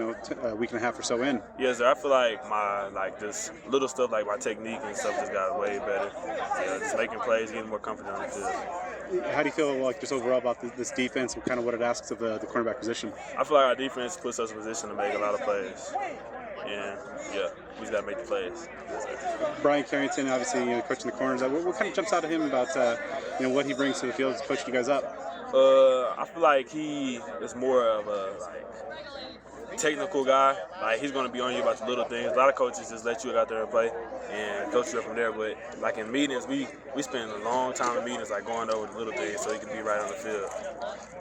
a week and a half or so in. Yes, sir. I feel like this little stuff like my technique and stuff just got way better. Yeah, just making plays, getting more confident on the field. How do you feel like just overall about this defense and kind of what it asks of the cornerback position? I feel like our defense puts us in position to make a lot of plays. And yeah, we just gotta make the plays. Yes, sir. Brian Carrington, obviously, coaching the corners. What kind of jumps out at him about what he brings to the field, coaching you guys up? I feel like he is more of a technical guy. Like, he's going to be on you about the little things. A lot of coaches just let you get out there and play and coach you up from there. But like in meetings, we spend a long time in meetings like going over the little things so he can be right on the field.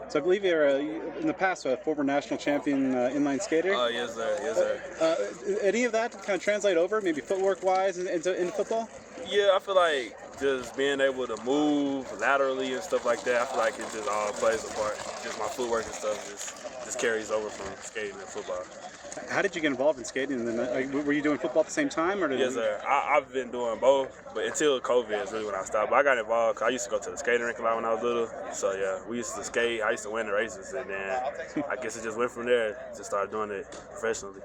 So I believe you're in the past a former national champion inline skater. Oh yes sir, yes sir. Any of that kind of translate over, maybe footwork wise, into football? Yeah, I feel like just being able to move laterally and stuff like that, I feel like it just all plays a part. Just my footwork and stuff just carries over from skating and football. How did you get involved in skating? And then, were you doing football at the same time? Or Yes, sir. I've been doing both, but until COVID is really when I stopped. But I got involved because I used to go to the skating rink a lot when I was little. So, yeah, we used to skate. I used to win the races, and then I guess it just went from there to start doing it professionally.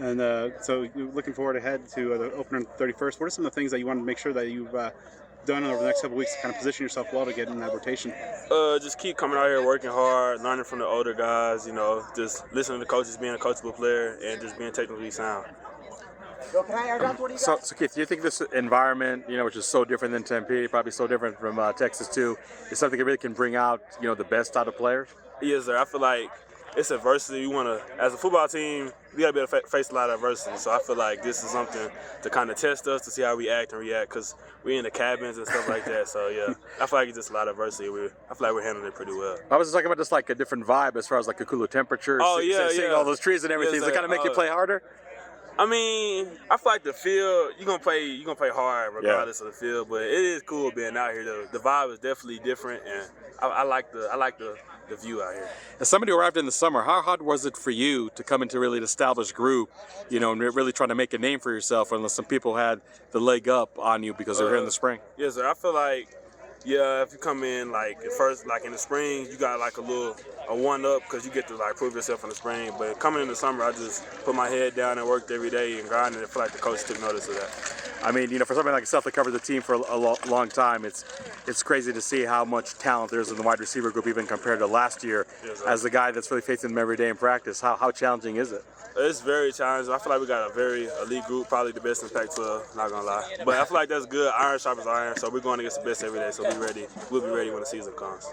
And so you're looking forward ahead to the opener 31st. What are some of the things that you want to make sure that you've done over the next couple of weeks to kind of position yourself well to get in that rotation? Just keep coming out here, working hard, learning from the older guys, just listening to coaches, being a coachable player, and just being technically sound. So Keith, do you think this environment, which is so different than Tempe, probably so different from Texas too, is something that really can bring out, the best out of players? Yes, sir. I feel like it's adversity. We want to, as a football team, we got to be able to face a lot of adversity. So I feel like this is something to kind of test us to see how we act and react, because we're in the cabins and stuff like that. So yeah, I feel like it's just a lot of adversity. I feel like we're handling it pretty well. I was just talking about just like a different vibe as far as like a cooler temperature. Oh yeah, seeing all those trees and everything. Does it kind of make you play harder? I mean, I feel like the field, you're gonna play hard regardless of the field, but it is cool being out here. The vibe is definitely different, and I like the view out here. As somebody who arrived in the summer, how hard was it for you to come into really an established group, and really trying to make a name for yourself, unless some people had the leg up on you because they were here in the spring? Yes, sir. I feel like, if you come in like first, like in the spring, you got like a one-up because you get to like prove yourself in the spring. But coming in the summer, I just put my head down and worked every day and grinded. And I feel like the coach took notice of that. I mean, for somebody like yourself that covered the team for a long time, it's crazy to see how much talent there is in the wide receiver group, even compared to last year. Yes, as the guy that's really facing them every day in practice. How challenging is it? It's very challenging. I feel like we got a very elite group, probably the best in Pac-12, not gonna lie. But I feel like that's good. Iron sharpens iron, so we're going against the best every day. So we'll be ready when the season comes.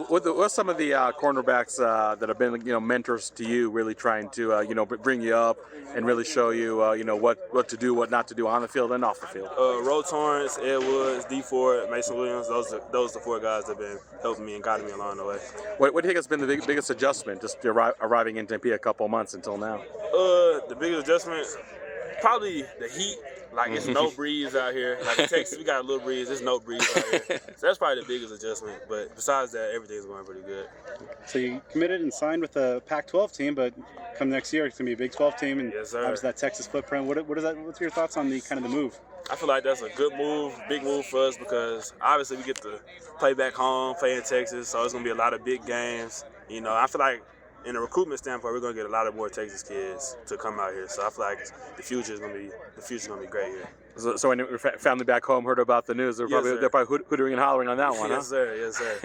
What's some of the cornerbacks that have been mentors to you, really trying to bring you up and really show you what to do, what not to do on the field and off the field? Ro Torrance, Ed Woods, D Ford, Mason Williams. Those are the four guys that have been helping me and guiding me along the way. What do you think has been the biggest adjustment, just arriving in Tempe a couple of months until now? The biggest adjustment, probably the heat. Like, it's no breeze out here. Like in Texas, we got a little breeze. There's no breeze out here. So that's probably the biggest adjustment. But besides that, everything's going pretty good. So you committed and signed with the Pac-12 team, but come next year, it's going to be a Big 12 team, and yes, sir. Obviously that Texas footprint. What's your thoughts on the move? I feel like that's a good move, big move for us, because obviously we get to play back home, play in Texas, so it's going to be a lot of big games. I feel like in a recruitment standpoint, we're going to get a lot of more Texas kids to come out here. So I feel like the future's going to be great here. So when your family back home heard about the news, they're probably hootering and hollering on that one, Yes, huh? Yes, sir.